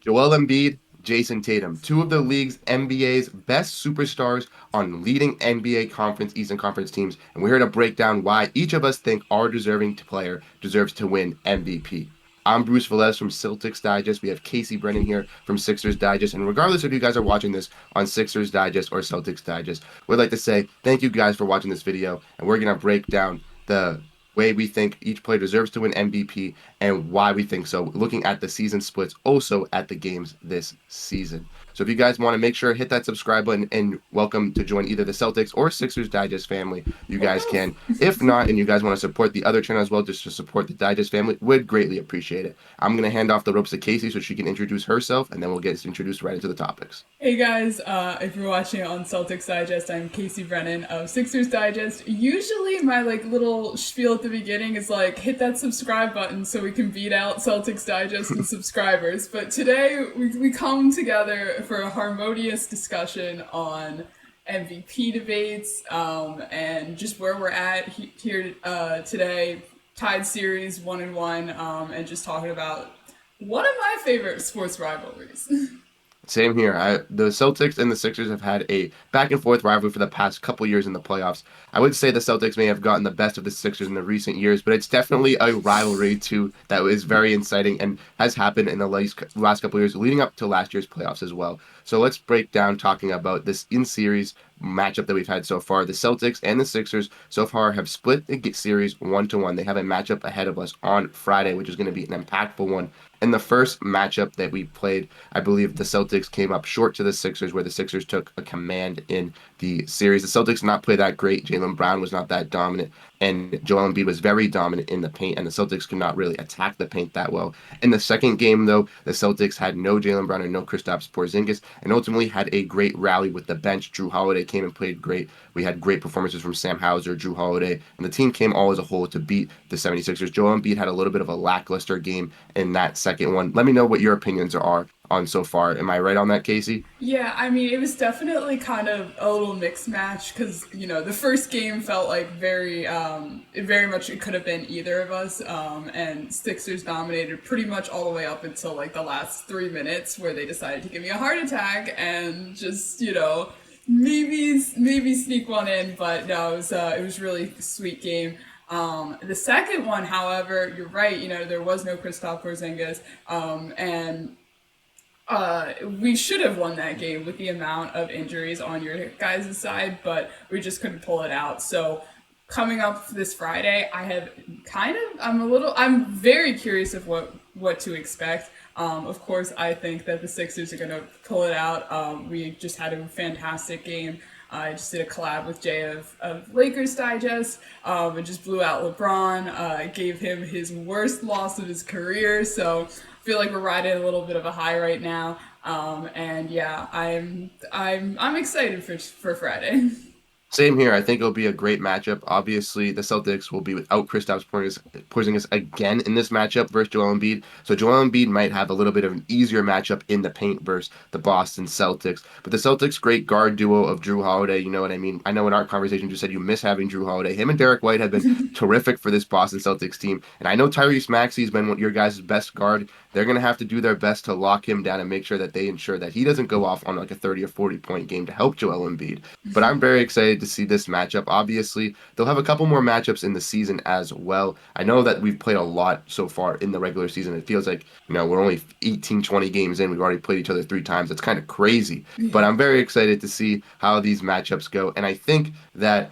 Joel Embiid, Jayson Tatum, two of the league's NBA's best superstars on leading NBA Conference Eastern Conference teams, and we're here to break down why each of us think our deserving player deserves to win MVP. I'm Bruce Velez from Celtics Digest. We have Casey Brennan here from Sixers Digest. And regardless if you guys are watching this on Sixers Digest or Celtics Digest, we'd like to say thank you guys for watching this video. And we're going to break down the way we think each player deserves to win MVP and why we think so, looking at the season splits, also at the games this season. So if you guys want to make sure hit that subscribe button and welcome to join either the Celtics or Sixers Digest family, you Or guys both. can. If not, and you guys want to support the other channel as well, just to support the Digest family, would greatly appreciate it. I'm going to hand off the ropes to Casey so she can introduce herself, and then we'll get introduced right into the topics. Hey guys, if you're watching on Celtics Digest, I'm Casey Brennan of Sixers Digest. Usually my little spiel at the beginning is hit that subscribe button so we can beat out Celtics Digest and subscribers. But today we come together for a harmonious discussion on MVP debates and just where we're at here today. Tied series 1-1, and just talking about one of my favorite sports rivalries. Same here. The Celtics and the Sixers have had a back and forth rivalry for the past couple years in the playoffs. I would say the Celtics may have gotten the best of the Sixers in the recent years, but it's definitely a rivalry too that is very exciting and has happened in the last couple years, leading up to last year's playoffs as well. So let's break down talking about this in series matchup that we've had so far. The Celtics and the Sixers so far have split the series 1-1. They have a matchup ahead of us on Friday, which is going to be an impactful one. In the first matchup that we played, I believe the Celtics came up short to the Sixers, where the Sixers took a command in the series. The Celtics did not play that great. Jaylen Brown was not that dominant, and Joel Embiid was very dominant in the paint, and the Celtics could not really attack the paint that well. In the second game, though, the Celtics had no Jaylen Brown and no Kristaps Porzingis, and ultimately had a great rally with the bench. Drew Holiday came and played great. We had great performances from Sam Hauser, Drew Holiday, and the team came all as a whole to beat the 76ers. Joel Embiid had a little bit of a lackluster game in that second one. Let me know what your opinions are on so far. Am I right on that, Casey? Yeah, I mean, it was definitely kind of a little mixed match because the first game felt like very much it could have been either of us, and Sixers dominated pretty much all the way up until like the last 3 minutes where they decided to give me a heart attack and just maybe sneak one in, but no, it was really a sweet game. The second one, however, you're right. There was no Kristaps Porzingis, and we should have won that game with the amount of injuries on your guys' side, but we just couldn't pull it out. So coming up this Friday, I'm very curious of what to expect. Of course, I think that the Sixers are going to pull it out. We just had a fantastic game. I just did a collab with Jay of Lakers Digest. And just blew out LeBron. Gave him his worst loss of his career. So I feel like we're riding a little bit of a high right now. And yeah, I'm excited for Friday. Same here. I think it'll be a great matchup. Obviously, the Celtics will be without Kristaps Porzingis again in this matchup versus Joel Embiid. So Joel Embiid might have a little bit of an easier matchup in the paint versus the Boston Celtics. But the Celtics' great guard duo of Drew Holiday, you know what I mean? I know in our conversation you said you miss having Drew Holiday. Him and Derek White have been terrific for this Boston Celtics team. And I know Tyrese Maxey's been one of your guys' best guard. They're going to have to do their best to lock him down and make sure that they ensure that he doesn't go off on like a 30 or 40 point game to help Joel Embiid. But I'm very excited to see this matchup. Obviously, they'll have a couple more matchups in the season as well. I know that we've played a lot so far in the regular season. It feels like, we're only 18, 20 games in. We've already played each other 3 times. It's kind of crazy. But Yeah. I'm very excited to see how these matchups go. And I think that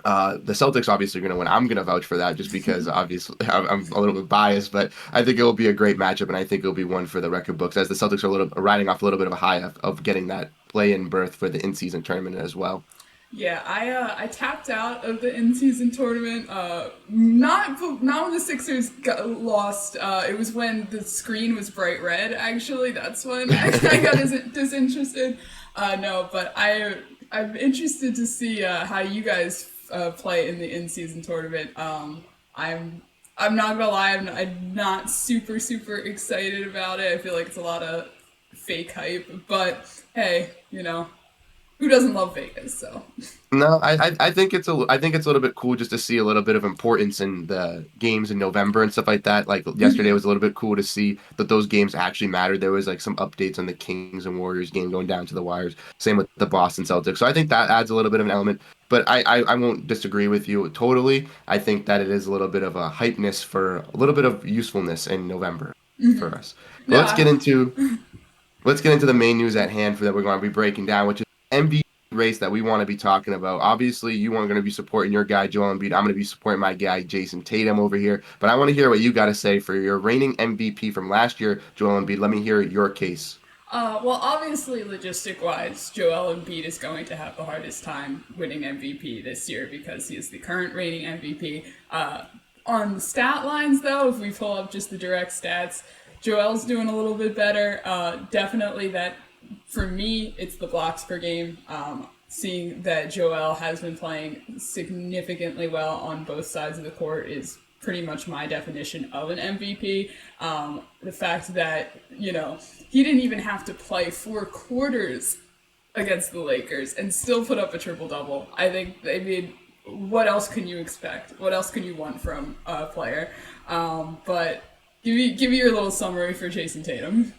the Celtics obviously are going to win. I'm going to vouch for that just because obviously I'm a little bit biased, but I think it will be a great matchup, and I think it'll be one for the record books as the Celtics are riding off a little bit of a high of getting that play-in berth for the in-season tournament as well. Yeah, I tapped out of the in-season tournament. Not when the Sixers lost. It was when the screen was bright red. Actually, that's when I got disinterested. No, but I'm interested to see how you guys play in the in-season tournament. I'm not gonna lie. I'm not super excited about it. I feel like it's a lot of fake hype. But hey, Who doesn't love Vegas? So. No, I think I think it's a little bit cool just to see a little bit of importance in the games in November and stuff like that. Like yesterday Mhm. was a little bit cool to see that those games actually mattered. There was like some updates on the Kings and Warriors game going down to the wires. Same with the Boston Celtics. So I think that adds a little bit of an element. But I won't disagree with you totally. I think that it is a little bit of a hypeness for a little bit of usefulness in November for us. But Yeah. let's get into the main news at hand for that we're going to be breaking down, which is MVP race that we want to be talking about. Obviously, you are going to be supporting your guy Joel Embiid. I'm going to be supporting my guy Jayson Tatum over here. But I want to hear what you got to say for your reigning MVP from last year, Joel Embiid. Let me hear your case. Well, obviously, logistic-wise, Joel Embiid is going to have the hardest time winning MVP this year because he is the current reigning MVP. On the stat lines, though, if we pull up just the direct stats, Joel's doing a little bit better. Definitely that, for me, it's the blocks per game. Seeing that Joel has been playing significantly well on both sides of the court is pretty much my definition of an MVP. The fact that, he didn't even have to play 4 quarters against the Lakers and still put up a triple double. I think, I mean, what else can you expect? What else can you want from a player? But give me your little summary for Jayson Tatum.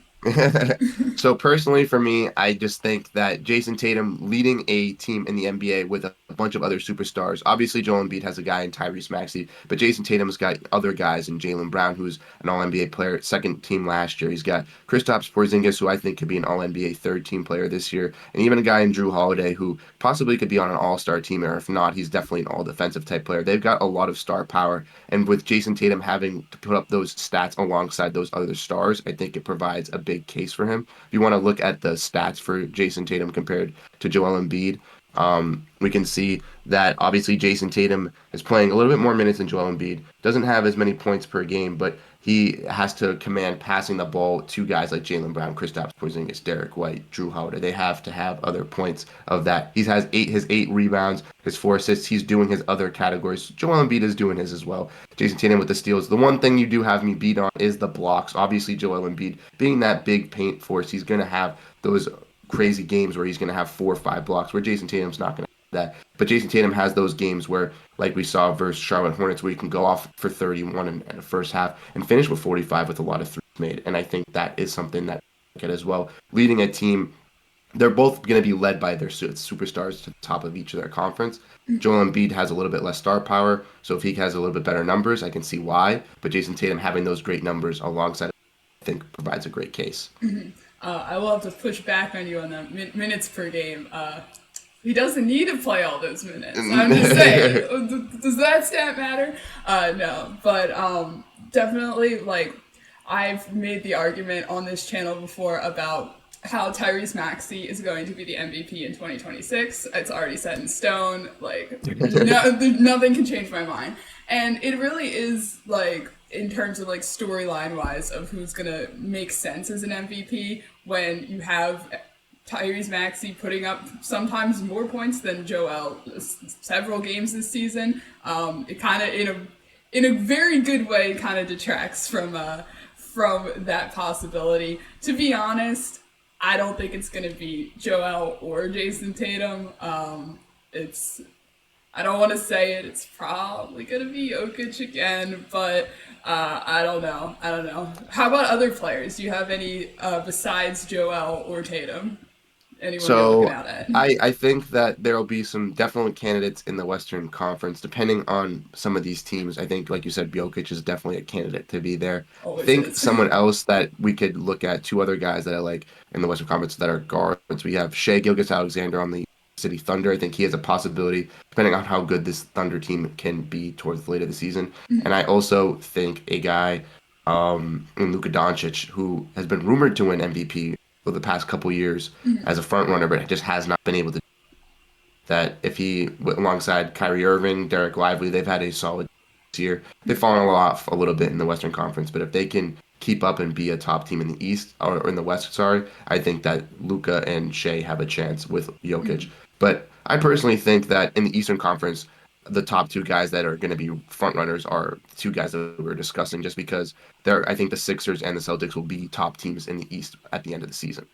So personally, for me, I just think that Jayson Tatum leading a team in the NBA with a bunch of other superstars. Obviously, Joel Embiid has a guy in Tyrese Maxey, but Jayson Tatum's got other guys in Jaylen Brown, who's an All NBA player, second team last year. He's got Kristaps Porzingis, who I think could be an All NBA third team player this year, and even a guy in Drew Holiday, who possibly could be on an All Star team, or if not, he's definitely an All Defensive type player. They've got a lot of star power, and with Jayson Tatum having to put up those stats alongside those other stars, I think it provides a big case for him. If you want to look at the stats for Jayson Tatum compared to Joel Embiid, we can see that obviously Jayson Tatum is playing a little bit more minutes than Joel Embiid. Doesn't have as many points per game, but he has to command passing the ball to guys like Jaylen Brown, Kristaps Porzingis, Derek White, Drew Holiday. They have to have other points of that. He has his 8 rebounds, his 4 assists. He's doing his other categories. Joel Embiid is doing his as well. Jayson Tatum with the steals. The one thing you do have me beat on is the blocks. Obviously, Joel Embiid being that big paint force, he's going to have those crazy games where he's going to have 4 or 5 blocks, where Jayson Tatum's not going to have that. But Jayson Tatum has those games where, like we saw versus Charlotte Hornets, where he can go off for 31 in the first half and finish with 45 with a lot of threes made. And I think that is something that I get as well. Leading a team, they're both going to be led by their superstars to the top of each of their conference. Joel Embiid has a little bit less star power, so if he has a little bit better numbers, I can see why. But Jayson Tatum having those great numbers alongside, I think, provides a great case. I will have to push back on you on the minutes per game. He doesn't need to play all those minutes. I'm just saying. Does that stat matter? No, but definitely, like, I've made the argument on this channel before about how Tyrese Maxey is going to be the MVP in 2026. It's already set in stone. Like, nothing can change my mind. And it really is, like, in terms of, like, storyline wise of who's going to make sense as an MVP when you have Tyrese Maxey putting up sometimes more points than Joel several games this season. It kind of, in a very good way, kind of detracts from that possibility. To be honest, I don't think it's going to be Joel or Jayson Tatum. It's I don't want to say it. It's probably going to be Jokic again, but I don't know. I don't know. How about other players? Do you have any besides Joel or Tatum? Anyone you're looking So out at? I think that there will be some definite candidates in the Western Conference, depending on some of these teams. I think, like you said, Jokic is definitely a candidate to be there. I Always think is. someone else that we could look at, 2 other guys that I like in the Western Conference that are guards. We have Shea Gilgeous-Alexander on the City Thunder. I think he has a possibility, depending on how good this Thunder team can be towards the late of the season. And I also think a guy in Luka Doncic, who has been rumored to win MVP for the past couple years as a front runner, but just has not been able to. That if he alongside Kyrie Irving, Derek Lively, they've had a solid year. They've fallen off a little bit in the Western Conference, but if they can keep up and be a top team in the East or in the West, sorry, I think that Luka and Shea have a chance with Jokic. But I personally think that in the Eastern Conference, the top two guys that are going to be front runners are two guys that we were discussing, just because I think the Sixers and the Celtics will be top teams in the East at the end of the season.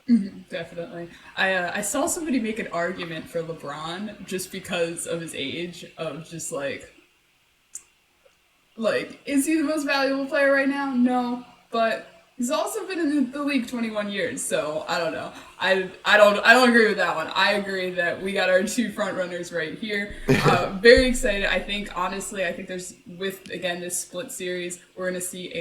Definitely. I saw somebody make an argument for LeBron just because of his age, of just like, is he the most valuable player right now? No, but he's also been in the league 21 years, so I don't know. I don't agree with that one. I agree that we got our two front runners right here. Very excited. I think honestly, I think there's with again this split series, we're gonna see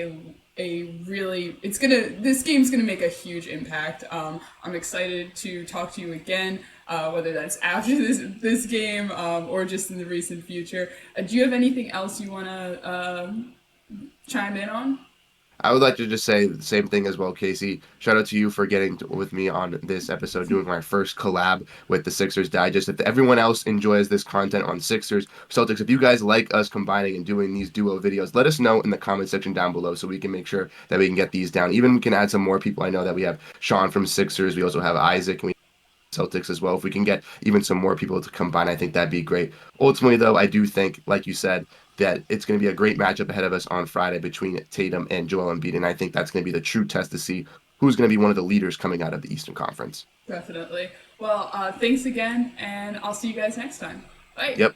a really this game's gonna make a huge impact. I'm excited to talk to you again, whether that's after this game or just in the recent future. Do you have anything else you want to chime in on? I would like to just say the same thing as well, Casey. Shout out to you for with me on this episode, doing my first collab with the Sixers Digest. If everyone else enjoys this content on Sixers, Celtics, if you guys like us combining and doing these duo videos, let us know in the comment section down below so we can make sure that we can get these down. Even we can add some more people. I know that we have Sean from Sixers. We also have Isaac, and we Celtics as well. If we can get even some more people to combine, I think that'd be great. Ultimately, though, I do think, like you said, that it's going to be a great matchup ahead of us on Friday between Tatum and Joel Embiid, and I think that's going to be the true test to see who's going to be one of the leaders coming out of the Eastern Conference. Definitely. Well, thanks again, and I'll see you guys next time. Bye. Yep.